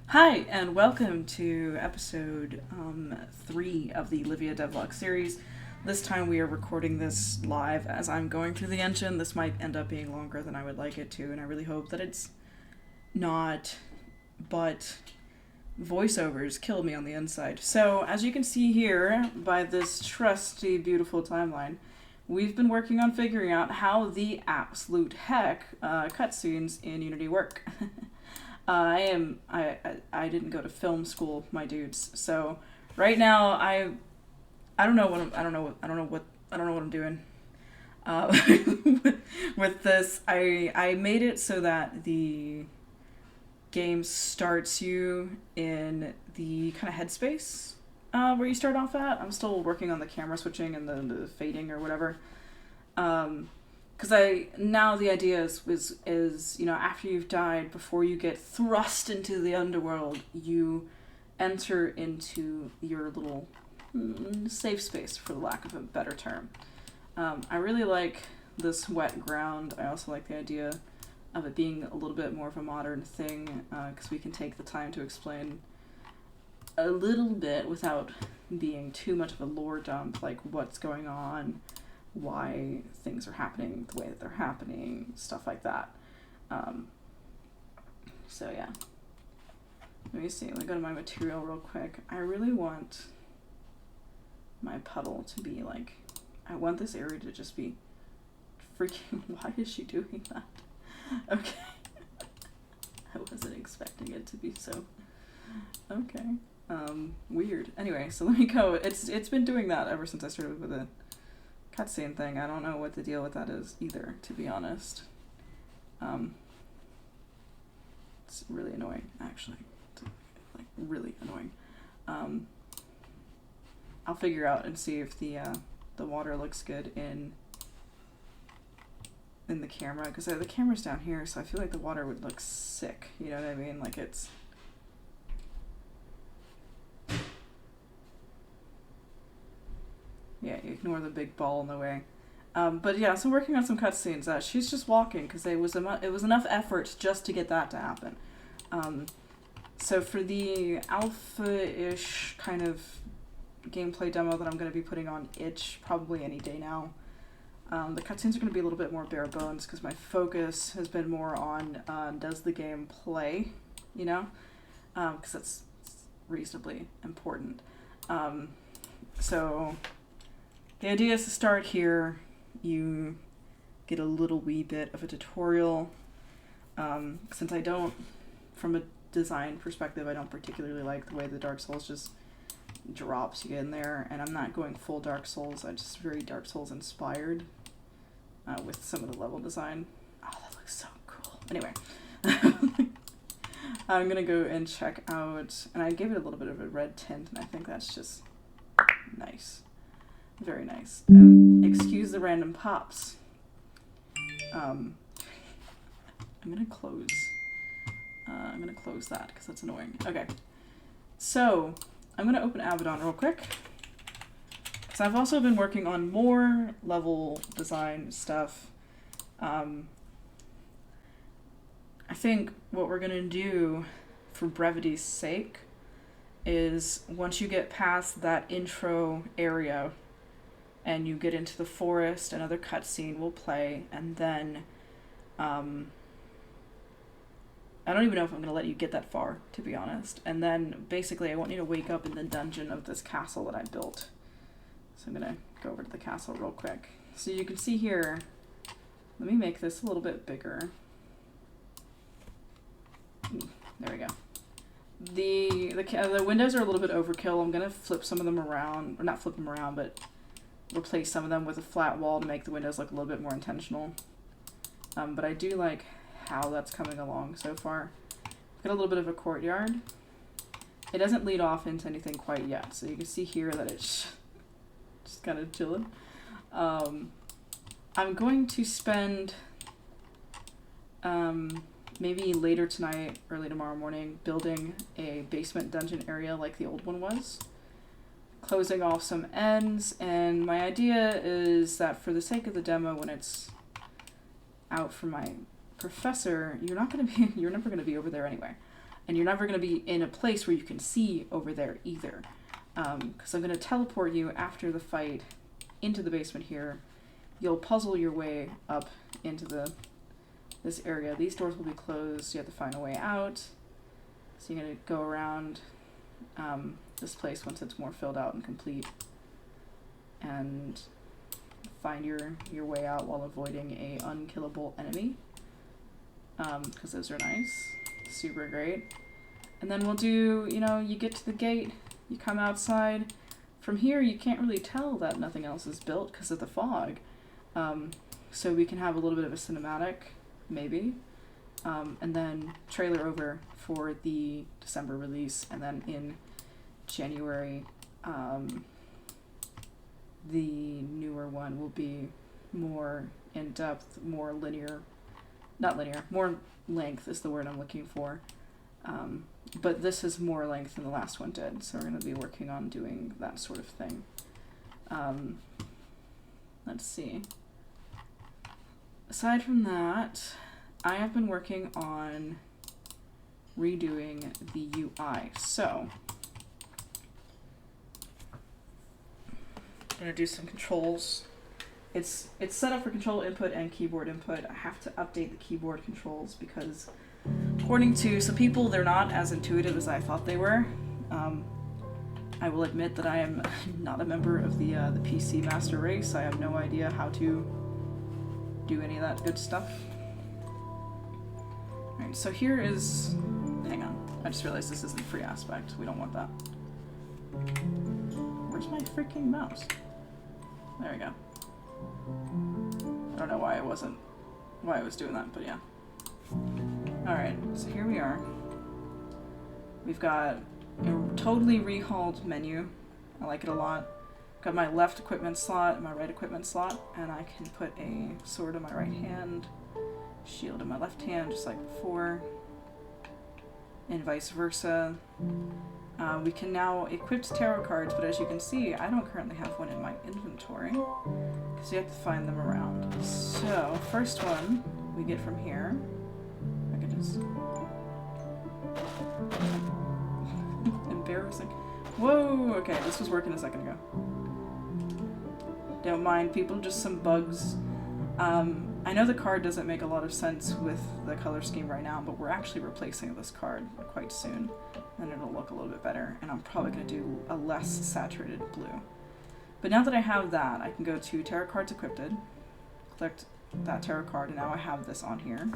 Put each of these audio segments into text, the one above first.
Hi, and welcome to episode 3 of the Livia devlog series. This time we are recording this live as I'm going through the engine. This might end up being longer than I would like it to, and I really hope that it's not, but voiceovers kill me on the inside. So, as you can see here by this trusty, beautiful timeline, we've been working on figuring out how the absolute heck cutscenes in Unity work. I didn't go to film school, my dudes. So right now I don't know what I'm doing. With this, I made it so that the game starts you in the kind of headspace where you start off at. I'm still working on the camera switching and the fading or whatever. Because the idea is after you've died, before you get thrust into the underworld, you enter into your little safe space, for the lack of a better term. I really like this wet ground. I also like the idea of it being a little bit more of a modern thing, because we can take the time to explain a little bit without being too much of a lore dump, like what's going on, why things are happening the way that they're happening, stuff like that. So yeah. Let me see. Let me go to my material real quick. I really want my puddle to be like, I want this area to just be freaking, why is she doing that? Okay. I wasn't expecting it to be so, okay. Weird. Anyway, so let me go. It's been doing that ever since I started with the cutscene thing. I don't know what the deal with that is either, to be honest. It's really annoying, actually. It's, like, really annoying. I'll figure out and see if the water looks good in the camera, because the camera's down here, so I feel like the water would look sick, you know what I mean? Like, it's... Yeah, you ignore the big ball in the way. But yeah, so working on some cutscenes. She's just walking because it was enough effort just to get that to happen. So for the alpha-ish kind of gameplay demo that I'm going to be putting on itch probably any day now, the cutscenes are going to be a little bit more bare bones because my focus has been more on does the game play, you know, because that's reasonably important. So the idea is to start here. You get a little wee bit of a tutorial. Since I don't, from a design perspective, I don't particularly like the way the Dark Souls just drops you in there, and I'm not going full Dark Souls. I'm just very Dark Souls inspired with some of the level design. Oh, that looks so cool. Anyway, I'm gonna go and check out, and I gave it a little bit of a red tint, and I think that's just nice. Very nice. Excuse the random pops. I'm gonna close that because that's annoying. Okay, so I'm gonna open Abaddon real quick because I've also been working on more level design stuff. I think what we're gonna do, for brevity's sake, is once you get past that intro area and you get into the forest, another cutscene will play, and then I don't even know if I'm going to let you get that far, to be honest. And then basically I want you to wake up in the dungeon of this castle that I built. So I'm going to go over to the castle real quick. So you can see here, let me make this a little bit bigger. There we go. The windows are a little bit overkill. I'm going to flip some of them around, or not flip them around, but replace some of them with a flat wall to make the windows look a little bit more intentional. But I do like how that's coming along so far. Got a little bit of a courtyard. It doesn't lead off into anything quite yet, so you can see here that it's just kind of chilling. I'm going to spend maybe later tonight, early tomorrow morning, building a basement dungeon area like the old one was, closing off some ends, and my idea is that for the sake of the demo, when it's out for my professor, you're never going to be over there anyway. And you're never going to be in a place where you can see over there either. Because I'm going to teleport you after the fight into the basement here. You'll puzzle your way up into this area. These doors will be closed. You have to find a way out. So you're going to go around this place once it's more filled out and complete. And find your way out while avoiding a unkillable enemy. Because those are nice. Super great. And then we'll do, you get to the gate, you come outside. From here, you can't really tell that nothing else is built because of the fog. So we can have a little bit of a cinematic, maybe. And then trailer over for the December release. And then in January, the newer one will be more in-depth, more linear. Not linear, more length is the word I'm looking for. But this is more length than the last one did, so we're going to be working on doing that sort of thing. Let's see. Aside from that, I have been working on redoing the UI. So, I'm going to do some controls. It's set up for control input and keyboard input. I have to update the keyboard controls because according to some people, they're not as intuitive as I thought they were. I will admit that I am not a member of the PC master race. I have no idea how to do any of that good stuff. Alright, so here is... Hang on. I just realized this isn't free aspect. We don't want that. Where's my freaking mouse? There we go. I don't know why I was doing that, but yeah. Alright, so here we are. We've got a totally rehauled menu. I like it a lot. Got my left equipment slot and my right equipment slot, and I can put a sword in my right hand, shield in my left hand, just like before, and vice versa. We can now equip tarot cards, but as you can see, I don't currently have one in my inventory, because you have to find them around. So, first one we get from here. I can just... Embarrassing. Whoa! Okay, this was working a second ago. Don't mind people, just some bugs. I know the card doesn't make a lot of sense with the color scheme right now, but we're actually replacing this card quite soon, and it'll look a little bit better, and I'm probably going to do a less saturated blue. But now that I have that, I can go to Tarot Cards Equipped, collect that tarot card, and now I have this on here.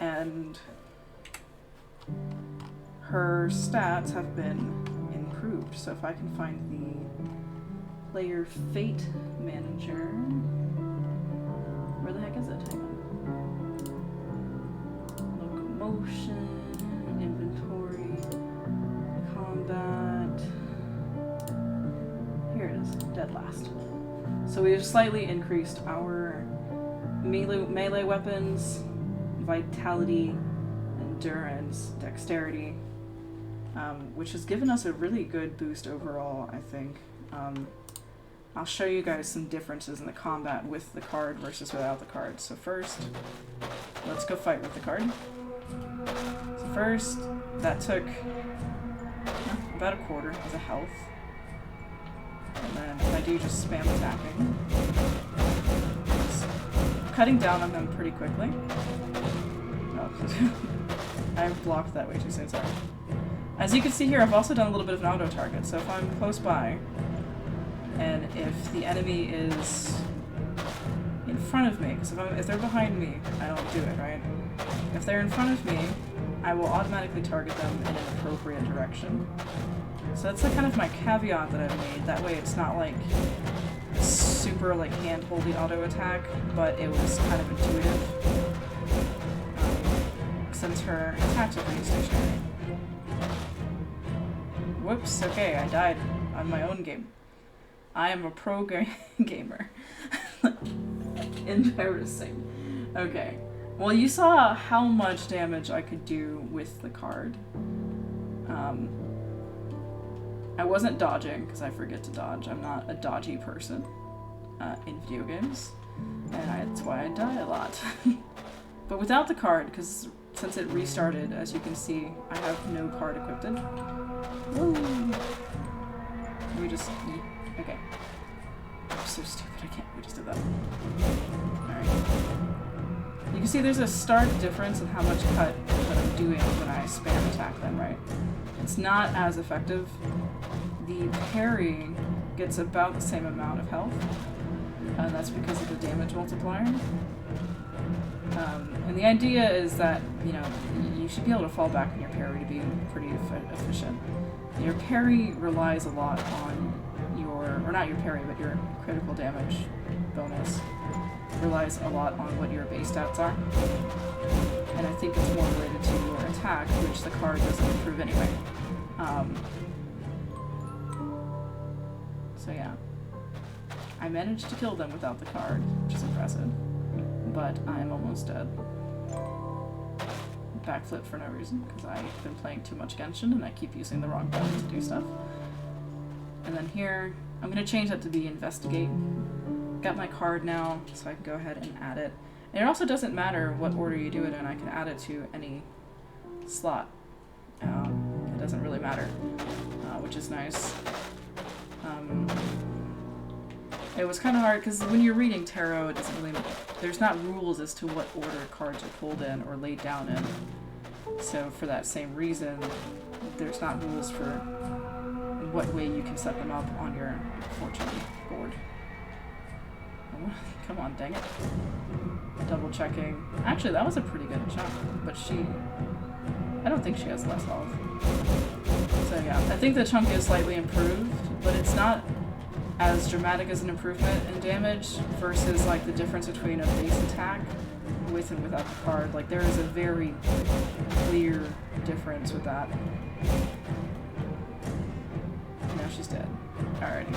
And her stats have been improved, so if I can find the player fate manager... Where the heck is it? Hang on. Locomotion, inventory, combat. Here it is, dead last. So we've slightly increased our melee weapons, vitality, endurance, dexterity, which has given us a really good boost overall, I think. I'll show you guys some differences in the combat with the card versus without the card. So first, let's go fight with the card. So first, that took about a quarter of the health. And then if I do just spam attacking, it's cutting down on them pretty quickly. Oh, I blocked that way too soon, sorry. As you can see here, I've also done a little bit of an auto target. So if I'm close by, and if the enemy is in front of me, because if they're behind me, I don't do it, right? If they're in front of me, I will automatically target them in an appropriate direction. So that's kind of my caveat that I've made. That way it's not like super like hand-holdy auto attack, but it was kind of intuitive. Since her attacks are pretty stationary. Whoops, okay, I died on my own game. I am a pro gamer. Embarrassing. Okay. Well, you saw how much damage I could do with the card. I wasn't dodging, because I forget to dodge. I'm not a dodgy person in video games. And that's why I die a lot. But without the card, because since it restarted, as you can see, I have no card equipped. Woo! Let me just... Okay. I'm so stupid, I can't... We just did that. Alright. You can see there's a stark difference in how much cut that I'm doing when I spam attack them, right? It's not as effective. The parry gets about the same amount of health, and that's because of the damage multiplier. And the idea is that, you know, you should be able to fall back on your parry to be pretty efficient. Your parry relies a lot on your, or not your parry, but your critical damage bonus relies a lot on what your base stats are. And I think it's more related to your attack, which the card doesn't improve anyway. So yeah. I managed to kill them without the card, which is impressive. But I'm almost dead. Backflip for no reason, because I've been playing too much Genshin and I keep using the wrong button to do stuff. And then here, I'm going to change that to be Investigate. Got my card now, so I can go ahead and add it. And it also doesn't matter what order you do it in, I can add it to any slot. It doesn't really matter, which is nice. It was kind of hard because when you're reading tarot, it doesn't really... There's not rules as to what order cards are pulled in or laid down in. So for that same reason, there's not rules for what way you can set them up on your fortune board. Come on, dang it. Double checking. Actually, that was a pretty good chunk, but she... I don't think she has less health. So yeah, I think the chunk is slightly improved, but it's not as dramatic as an improvement in damage versus like the difference between a base attack with and without the card. Like there is a very clear difference with that. Now she's dead. Alrighty.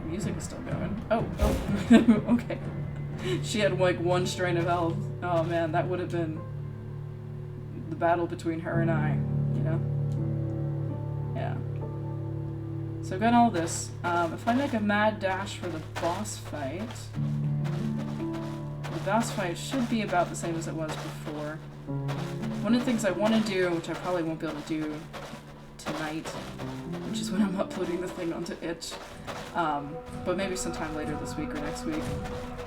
Music is still going. Oh, okay. She had like one strain of health. Oh man, that would have been the battle between her and I, you know? Yeah. So I've got all this. If I make a mad dash for the boss fight, the boss fight should be about the same as it was before. One of the things I want to do, which I probably won't be able to do tonight, which is when I'm uploading the thing onto Itch, but maybe sometime later this week or next week,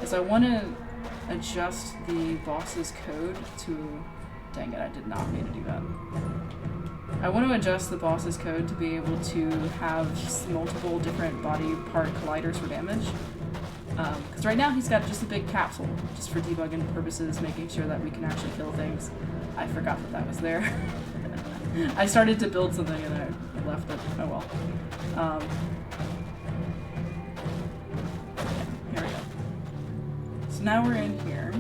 is I want to adjust the boss's code to... Dang it, I did not mean to do that. I want to adjust the boss's code to be able to have multiple different body part colliders for damage. Because right now he's got just a big capsule, just for debugging purposes, making sure that we can actually kill things. I forgot that that was there. I started to build something and I left it. Oh well. Yeah, here we go. So now we're in here.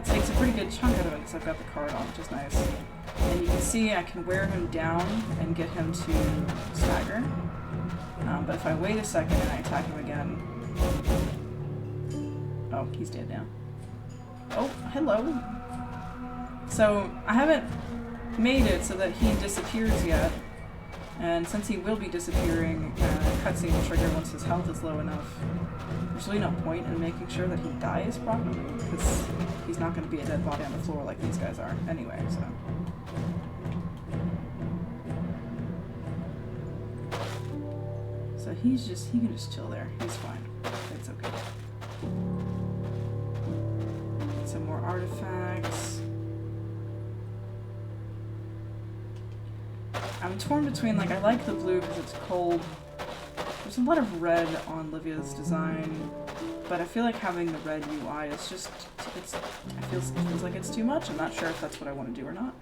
Takes a pretty good chunk out of it because I've got the card on, which is nice. And you can see I can wear him down and get him to stagger. But if I wait a second and I attack him again... Oh, he's dead now. Oh, hello! So, I haven't made it so that he disappears yet. And since he will be disappearing, cutscene will trigger once his health is low enough. There's really no point in making sure that he dies properly, because he's not going to be a dead body on the floor like these guys are anyway, so... So he can just chill there. He's fine. It's okay. Some more artifacts. I'm torn between, like, I like the blue because it's cold. There's a lot of red on Livia's design, but I feel like having the red UI is just, it feels like it's too much. I'm not sure if that's what I want to do or not.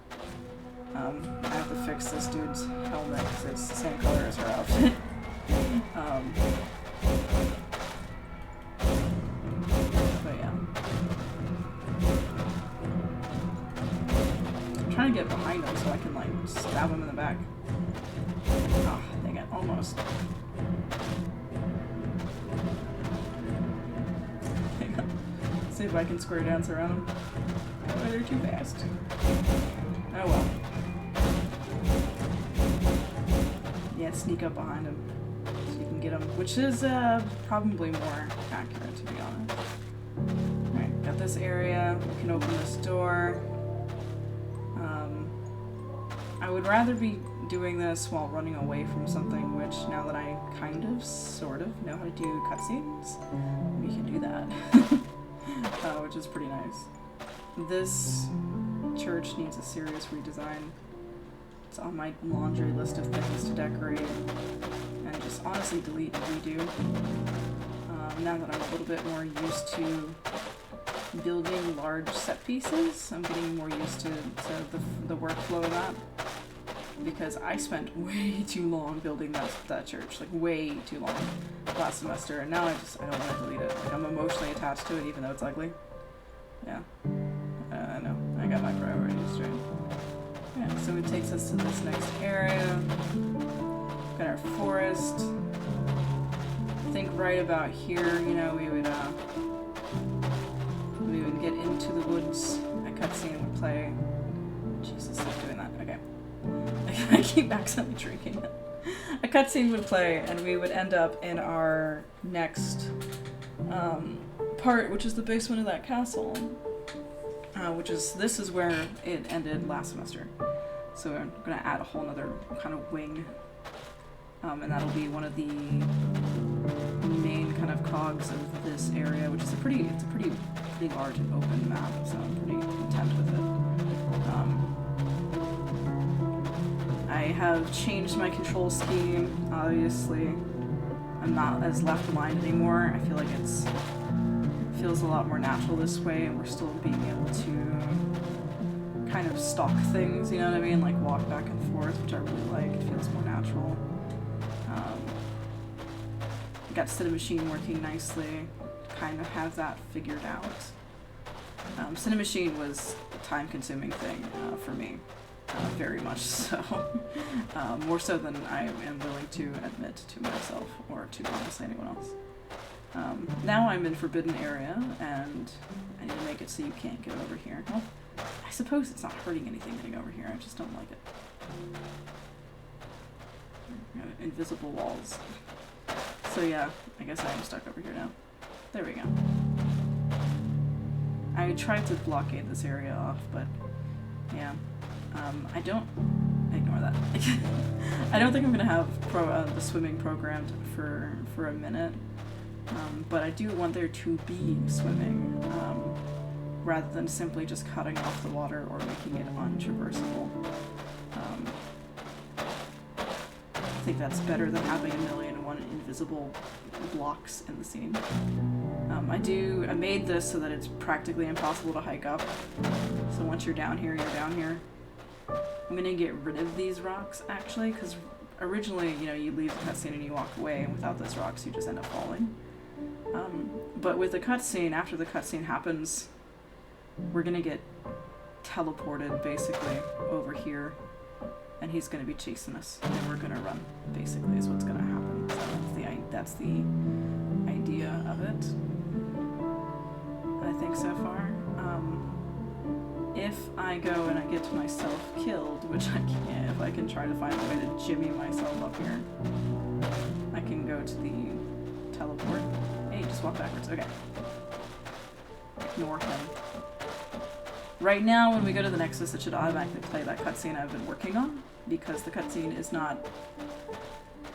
I have to fix this dude's helmet because it's the same color as her outfit. But yeah. I'm trying to get behind him so I can, like, stab him in the back. Oh, dang it, almost. Hang on. See if I can square dance around him. Oh, they're too fast. Oh well. Yeah, sneak up behind him so you can get them, which is probably more accurate, to be honest. Alright, got this area. We can open this door. I would rather be doing this while running away from something, which now that I kind of, sort of, know how to do cutscenes, we can do that. Which is pretty nice. This church needs a serious redesign. It's on my laundry list of things to decorate, and just honestly delete and redo. Now that I'm a little bit more used to building large set pieces, I'm getting more used to the workflow of that. Because I spent way too long building that church, like way too long last semester, and now I don't want to delete it. Like, I'm emotionally attached to it, even though it's ugly. Yeah. I know. I got my priorities straight. Yeah, so it takes us to this next area. Got our forest. I think right about here, you know, we would get into the woods. A cutscene would play. Jesus, stop doing that. Okay. I keep accidentally drinking it. A cutscene would play, and we would end up in our next part, which is the basement of that castle. This is where it ended last semester. So we're gonna add a whole nother kind of wing, and that'll be one of the main kind of cogs of this area, which is a pretty large and open map. So I'm pretty content with it. I have changed my control scheme, obviously. I'm not as left-aligned anymore. I feel like it feels a lot more natural this way, and we're still being able to kind of stalk things, you know what I mean? Like walk back and forth, which I really like. It feels more natural. Got Cinemachine working nicely. Kind of have that figured out. Cinemachine was a time-consuming thing for me. Very much so. More so than I am willing to admit to myself or to honestly anyone else. Now I'm in Forbidden Area, and I need to make it so you can't get over here. Well, I suppose it's not hurting anything getting over here, I just don't like it. Invisible walls. So yeah, I guess I am stuck over here now. There we go. I tried to blockade this area off, but yeah. I don't ignore that. I don't think I'm gonna have the swimming programmed for a minute, but I do want there to be swimming, rather than simply just cutting off the water or making it untraversable. I think that's better than having 1,000,001 invisible blocks in the scene. I made this so that it's practically impossible to hike up. So once you're down here, you're down here. I'm gonna get rid of these rocks, actually, because originally, you know, you leave the cutscene and you walk away, and without those rocks, you just end up falling. But with the cutscene, after the cutscene happens, we're gonna get teleported, basically, over here, and he's gonna be chasing us, and we're gonna run, basically, is what's gonna happen. So that's the idea of it, I think, so far. If I go and I get myself killed, which I can't, if I can try to find a way to jimmy myself up here, I can go to the teleport. Hey, just walk backwards. Okay. Ignore him. Right now, when we go to the Nexus, it should automatically play that cutscene I've been working on, because the cutscene is not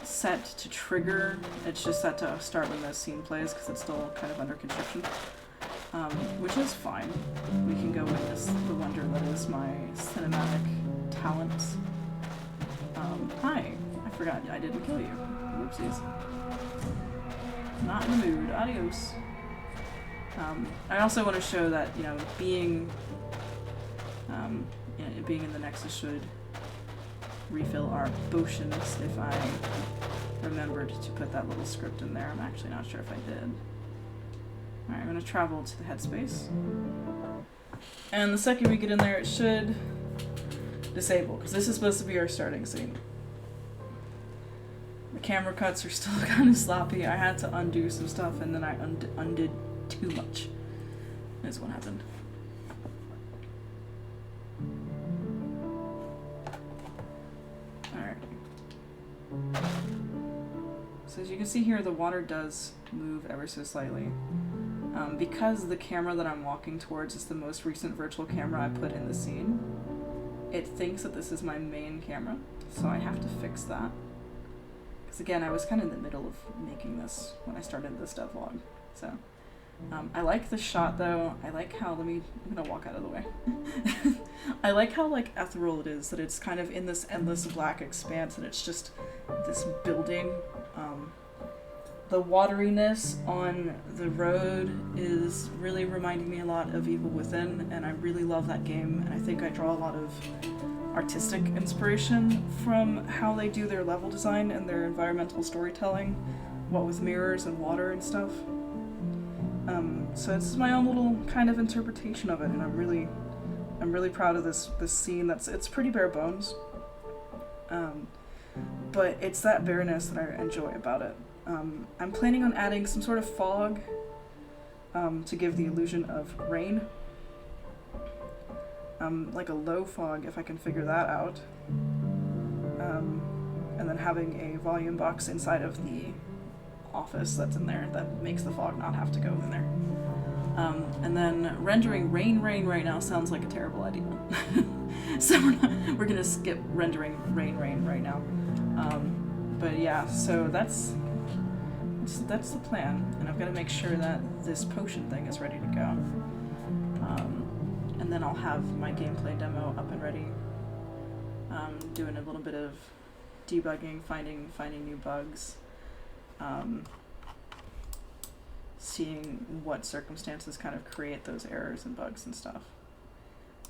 set to trigger. It's just set to start when the scene plays, because it's still kind of under construction. Which is fine. We can go witness the wonder that is my cinematic talent. Hi. I forgot I didn't kill you. Whoopsies. Not in the mood. Adios. I also want to show that, you know, being in the Nexus should refill our potions if I remembered to put that little script in there. I'm actually not sure if I did. Alright, I'm going to travel to the headspace. And the second we get in there, it should disable, because this is supposed to be our starting scene. The camera cuts are still kind of sloppy. I had to undo some stuff, and then I undid too much. Is what happened. Alright. So as you can see here, the water does move ever so slightly. Because the camera that I'm walking towards is the most recent virtual camera I put in the scene, it thinks that this is my main camera, so I have to fix that. Because again, I was kind of in the middle of making this when I started this devlog, so. I like the shot though. I like how, I'm gonna walk out of the way. I like how like ethereal it is, that it's kind of in this endless black expanse and it's just this building. The wateriness on the road is really reminding me a lot of Evil Within, and I really love that game, and I think I draw a lot of artistic inspiration from how they do their level design and their environmental storytelling, what with mirrors and water and stuff. So this is my own little kind of interpretation of it, and I'm really proud of this scene. It's pretty bare bones, but it's that bareness that I enjoy about it. I'm planning on adding some sort of fog to give the illusion of rain, like a low fog if I can figure that out, and then having a volume box inside of the office that's in there that makes the fog not have to go in there. And then rendering rain right now sounds like a terrible idea. So we're gonna skip rendering rain right now. But yeah, so that's the plan, and I've got to make sure that this potion thing is ready to go. And then I'll have my gameplay demo up and ready. Doing a little bit of debugging, finding new bugs. Seeing what circumstances kind of create those errors and bugs and stuff,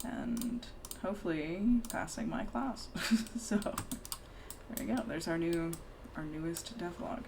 and hopefully passing my class. So there you go. There's our newest devlog.